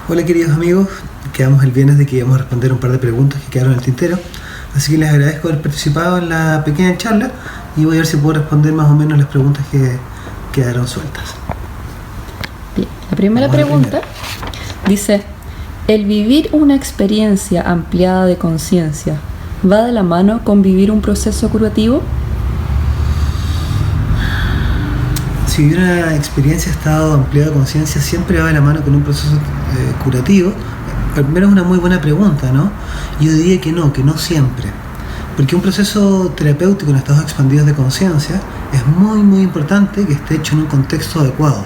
Hola queridos amigos, quedamos el viernes de que íbamos a responder un par de preguntas que quedaron en el tintero, así que les agradezco haber participado en la pequeña charla y voy a ver si puedo responder más o menos las preguntas que quedaron sueltas. Bien, la primera pregunta dice: ¿el vivir una experiencia ampliada de conciencia va de la mano con vivir un proceso curativo? Si vivir una experiencia de estado ampliado de conciencia siempre va de la mano con un proceso curativo, primero es una muy buena pregunta, ¿no? Yo diría que no siempre. Porque un proceso terapéutico en estados expandidos de conciencia es muy importante que esté hecho en un contexto adecuado.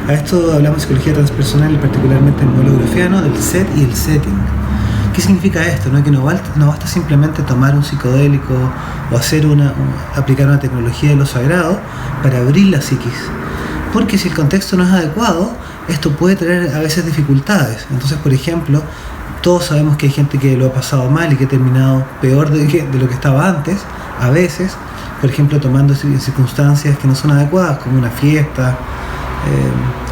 A esto hablamos de psicología transpersonal y particularmente en el modelo grofiano del set y el setting. ¿Qué significa esto? ¿No? Que no basta simplemente tomar un psicodélico o aplicar una tecnología de lo sagrado para abrir la psiquis. Porque si el contexto no es adecuado, esto puede traer a veces dificultades. Entonces, por ejemplo, todos sabemos que hay gente que lo ha pasado mal y que ha terminado peor de lo que estaba antes, a veces, por ejemplo, tomando circunstancias que no son adecuadas, como una fiesta.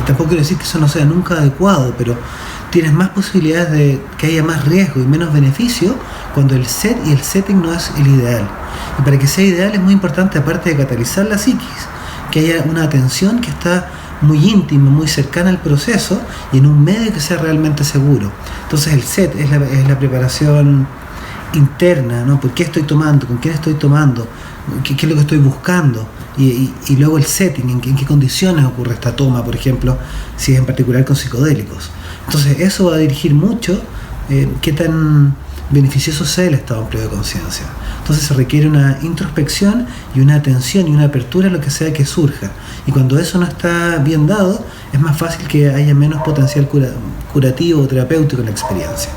Tampoco quiero decir que eso no sea nunca adecuado, pero tienes más posibilidades de que haya más riesgo y menos beneficio cuando el set y el setting no es el ideal. Y para que sea ideal es muy importante, aparte de catalizar la psiquis, que haya una atención que está muy íntima, muy cercana al proceso y en un medio que sea realmente seguro. Entonces el set es la preparación interna, ¿no? ¿Por qué estoy tomando? ¿Con quién estoy tomando? ¿Qué es lo que estoy buscando? Y luego el setting, en qué condiciones ocurre esta toma, por ejemplo, si es en particular con psicodélicos. Entonces eso va a dirigir mucho qué tan beneficioso sea el estado amplio de conciencia. Entonces se requiere una introspección y una atención y una apertura a lo que sea que surja. Y cuando eso no está bien dado, es más fácil que haya menos potencial curativo o terapéutico en la experiencia.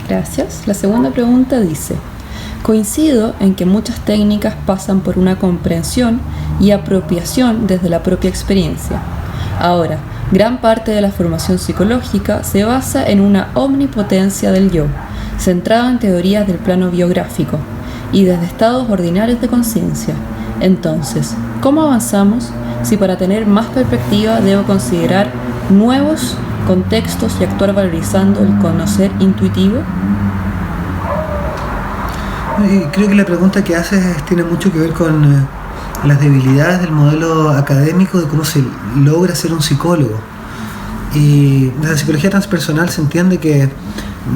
Gracias. La segunda pregunta dice: coincido en que muchas técnicas pasan por una comprensión y apropiación desde la propia experiencia. Ahora, gran parte de la formación psicológica se basa en una omnipotencia del yo, centrada en teorías del plano biográfico y desde estados ordinarios de conciencia. Entonces, ¿cómo avanzamos si para tener más perspectiva debo considerar nuevos contextos y actuar valorizando el conocer intuitivo? Creo que la pregunta que haces tiene mucho que ver con las debilidades del modelo académico de cómo se logra ser un psicólogo. Y desde la psicología transpersonal se entiende que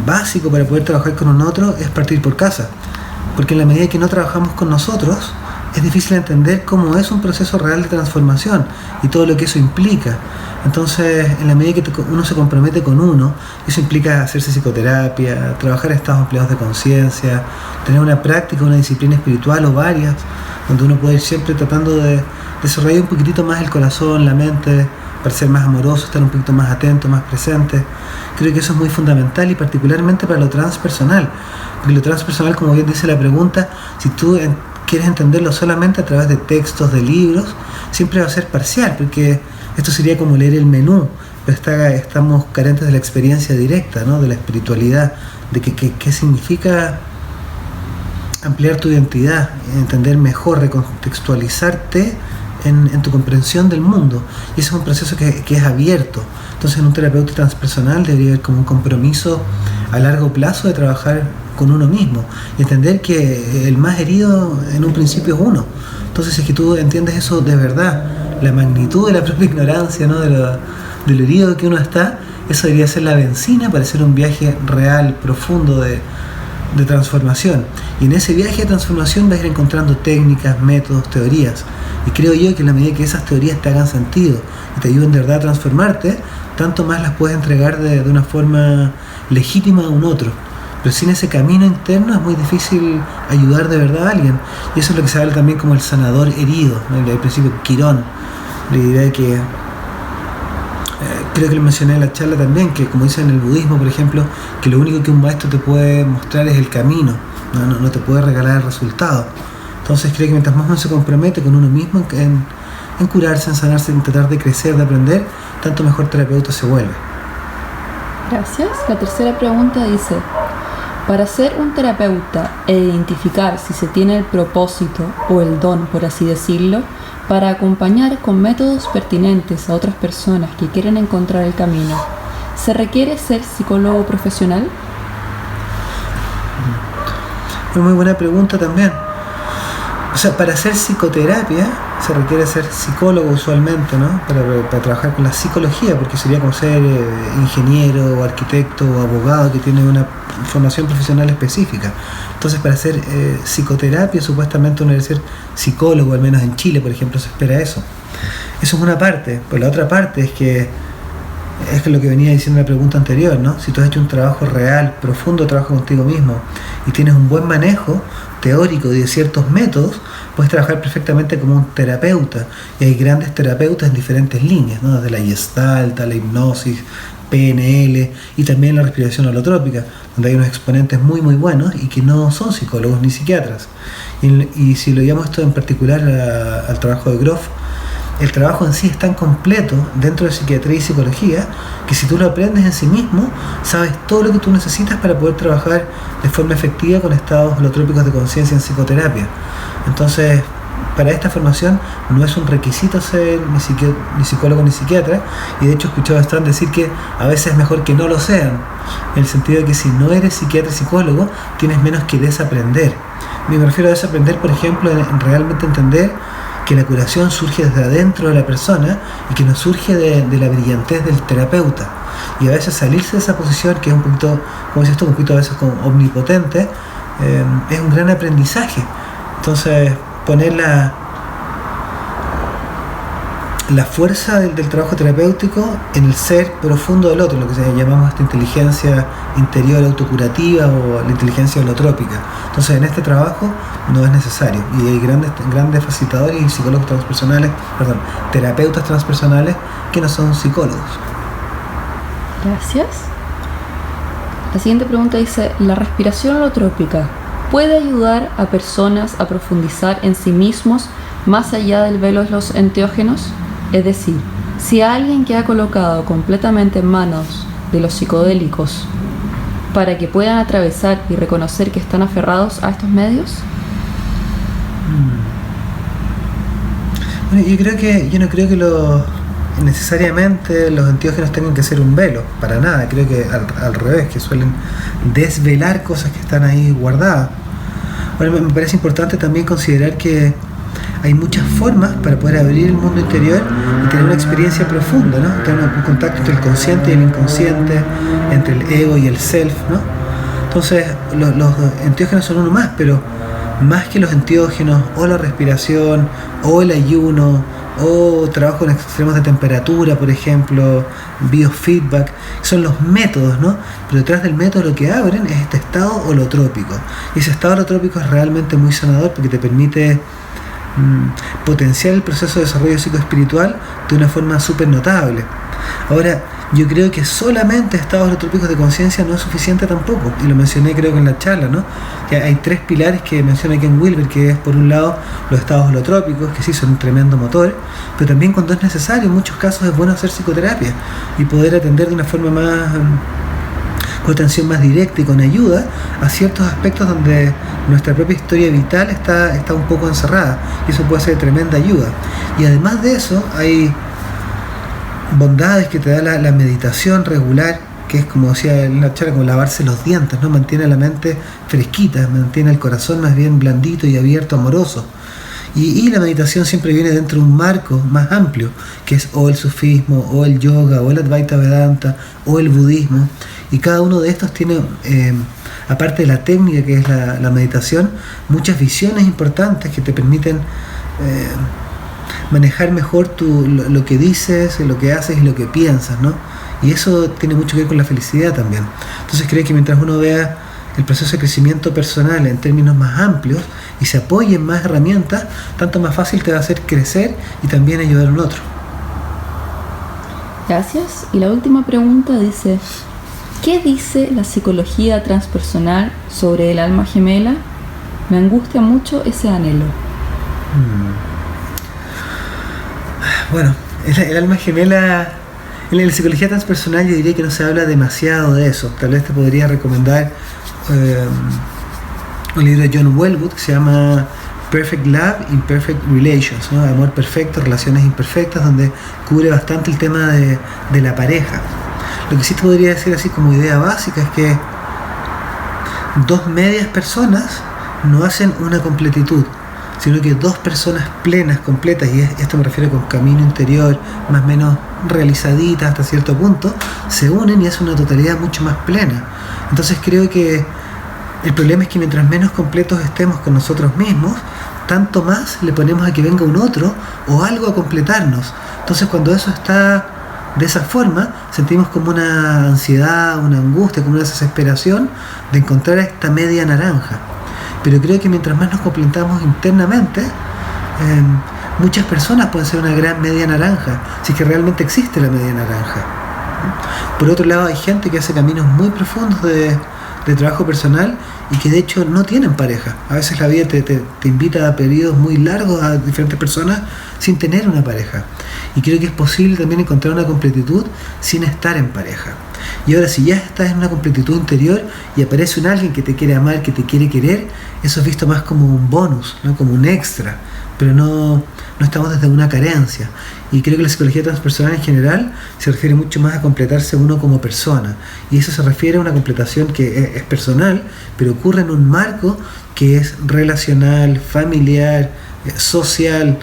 básico para poder trabajar con un otro es partir por casa, porque en la medida que no trabajamos con nosotros es difícil entender cómo es un proceso real de transformación y todo lo que eso implica. Entonces, en la medida que uno se compromete con uno, eso implica hacerse psicoterapia, trabajar en estados ampliados de conciencia, tener una práctica, una disciplina espiritual o varias, donde uno puede ir siempre tratando de desarrollar un poquitito más el corazón, la mente, para ser más amoroso, estar un poquito más atento, más presente. Creo que eso es muy fundamental y particularmente para lo transpersonal, porque lo transpersonal, como bien dice la pregunta, si tú quieres entenderlo solamente a través de textos, de libros, siempre va a ser parcial, porque esto sería como leer el menú, pero estamos carentes de la experiencia directa, ¿no? De la espiritualidad, de qué significa ampliar tu identidad, entender mejor, recontextualizarte en tu comprensión del mundo. Y ese es un proceso que es abierto. Entonces, en un terapeuta transpersonal debería haber como un compromiso a largo plazo de trabajar con uno mismo y entender que el más herido en un principio es uno. Entonces, si es que tú entiendes eso de verdad, la magnitud de la propia ignorancia, ¿no? de lo herido que uno está, eso debería ser la benzina para hacer un viaje real, profundo de transformación. Y en ese viaje de transformación vas a ir encontrando técnicas, métodos, teorías. Y creo yo que en la medida que esas teorías te hagan sentido y te ayuden de verdad a transformarte, tanto más las puedes entregar de una forma legítima a un otro. Pero sin ese camino interno es muy difícil ayudar de verdad a alguien. Y eso es lo que se habla también como el sanador herido, ¿no? Al principio Quirón, la idea de que creo que lo mencioné en la charla también, que como dicen en el budismo, por ejemplo, que lo único que un maestro te puede mostrar es el camino, no te puede regalar el resultado. Entonces creo que mientras más uno se compromete con uno mismo en curarse, en sanarse, en tratar de crecer, de aprender, tanto mejor terapeuta se vuelve. Gracias. La tercera pregunta dice: para ser un terapeuta e identificar si se tiene el propósito o el don, por así decirlo, para acompañar con métodos pertinentes a otras personas que quieren encontrar el camino, ¿Se requiere ser psicólogo profesional? Es muy buena pregunta también. O sea, para hacer psicoterapia se requiere ser psicólogo usualmente, ¿no? Para trabajar con la psicología, porque sería como ser ingeniero o arquitecto o abogado que tiene una formación profesional específica. Entonces, para hacer psicoterapia supuestamente uno debe ser psicólogo, al menos en Chile, por ejemplo, se espera eso. Eso es una parte. Pues la otra parte es que lo que venía diciendo en la pregunta anterior, ¿no? Si tú has hecho un trabajo real, profundo trabajo contigo mismo y tienes un buen manejo teórico de ciertos métodos, puedes trabajar perfectamente como un terapeuta. Y hay grandes terapeutas en diferentes líneas, ¿no? Desde la Gestalt, la hipnosis, PNL y también la respiración holotrópica, donde hay unos exponentes muy muy buenos y que no son psicólogos ni psiquiatras. Y si lo llamamos esto en particular al trabajo de Grof, el trabajo en sí es tan completo dentro de psiquiatría y psicología que si tú lo aprendes en sí mismo, sabes todo lo que tú necesitas para poder trabajar de forma efectiva con estados holotrópicos de conciencia en psicoterapia. Entonces, para esta formación no es un requisito ser ni psicólogo ni psiquiatra, y de hecho he escuchado a Stan decir que a veces es mejor que no lo sean, en el sentido de que si no eres psiquiatra y psicólogo, tienes menos que desaprender. Me refiero a desaprender, por ejemplo, en realmente entender que la curación surge desde adentro de la persona y que no surge de la brillantez del terapeuta. Y a veces salirse de esa posición, que es un poquito, como dices tú, un poquito a veces como omnipotente, es un gran aprendizaje. Entonces, poner la fuerza del trabajo terapéutico en el ser profundo del otro, lo que llamamos esta inteligencia interior autocurativa o la inteligencia holotrópica. Entonces, en este trabajo no es necesario, y hay grandes facilitadores y psicólogos transpersonales, terapeutas transpersonales que no son psicólogos. Gracias. La siguiente pregunta dice: ¿la respiración holotrópica puede ayudar a personas a profundizar en sí mismos más allá del velo de los enteógenos? Es decir, si alguien que ha colocado completamente en manos de los psicodélicos para que puedan atravesar y reconocer que están aferrados a estos medios. Bueno, yo no creo que necesariamente los enteógenos tengan que ser un velo, para nada. Creo que al revés, que suelen desvelar cosas que están ahí guardadas. Bueno, me parece importante también considerar que hay muchas formas para poder abrir el mundo interior y tener una experiencia profunda, ¿no? Tener un contacto entre el consciente y el inconsciente, entre el ego y el self, ¿no? Entonces, los enteógenos son uno más, pero más que los enteógenos, o la respiración, o el ayuno, o trabajo en extremos de temperatura, por ejemplo, biofeedback, son los métodos, ¿no? Pero detrás del método lo que abren es este estado holotrópico. Y ese estado holotrópico es realmente muy sanador porque te permite potenciar el proceso de desarrollo psicoespiritual de una forma súper notable. Ahora, yo creo que solamente estados holotrópicos de conciencia no es suficiente tampoco, y lo mencioné creo que en la charla, ¿no? Que hay 3 pilares que menciona Ken Wilber, que es por un lado los estados holotrópicos, que sí son un tremendo motor, pero también cuando es necesario, en muchos casos es bueno hacer psicoterapia y poder atender de una forma más con atención más directa y con ayuda a ciertos aspectos donde nuestra propia historia vital está un poco encerrada, y eso puede ser de tremenda ayuda. Y además de eso hay bondades que te da la meditación regular, que es, como decía en la charla, como lavarse los dientes, ¿no? Mantiene la mente fresquita, mantiene el corazón más bien blandito y abierto, amoroso. Y la meditación siempre viene dentro de un marco más amplio, que es o el sufismo, o el yoga, o el Advaita Vedanta, o el budismo. Y cada uno de estos tiene, aparte de la técnica que es la meditación, muchas visiones importantes que te permiten manejar mejor lo que dices, lo que haces y lo que piensas, ¿no? Y eso tiene mucho que ver con la felicidad también. Entonces creo que mientras uno vea el proceso de crecimiento personal en términos más amplios y se apoye en más herramientas, tanto más fácil te va a hacer crecer y también ayudar a un otro. Gracias. Y la última pregunta dice: ¿qué dice la psicología transpersonal sobre el alma gemela? Me angustia mucho ese anhelo. Bueno, el alma gemela, en la psicología transpersonal yo diría que no se habla demasiado de eso. Tal vez te podría recomendar un libro de John Welwood que se llama Perfect Love, Imperfect Relations, ¿no? Amor perfecto, relaciones imperfectas, donde cubre bastante el tema de la pareja. Lo que sí te podría decir así como idea básica es que dos medias personas no hacen una completitud, sino que dos personas plenas, completas, y esto me refiero con camino interior, más o menos realizaditas hasta cierto punto, se unen y hacen una totalidad mucho más plena. Entonces creo que el problema es que mientras menos completos estemos con nosotros mismos, tanto más le ponemos a que venga un otro o algo a completarnos. Entonces cuando eso está de esa forma, sentimos como una ansiedad, una angustia, como una desesperación de encontrar esta media naranja. Pero creo que mientras más nos completamos internamente, muchas personas pueden ser una gran media naranja, si es que realmente existe la media naranja. Por otro lado, hay gente que hace caminos muy profundos de trabajo personal y que de hecho no tienen pareja. A veces la vida te invita a periodos muy largos a diferentes personas sin tener una pareja. Y creo que es posible también encontrar una completitud sin estar en pareja. Y ahora, si ya estás en una completitud interior y aparece un alguien que te quiere amar, que te quiere querer, eso es visto más como un bonus, ¿no? Como un extra, pero no estamos desde una carencia. Y creo que la psicología transpersonal en general se refiere mucho más a completarse uno como persona. Y eso se refiere a una completación que es personal, pero ocurre en un marco que es relacional, familiar, social,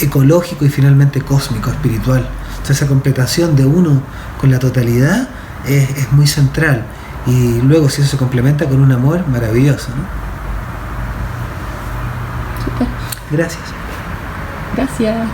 ecológico y finalmente cósmico, espiritual. Entonces esa completación de uno con la totalidad es muy central. Y luego si eso se complementa con un amor maravilloso, ¿no? Super. Gracias. Gracias.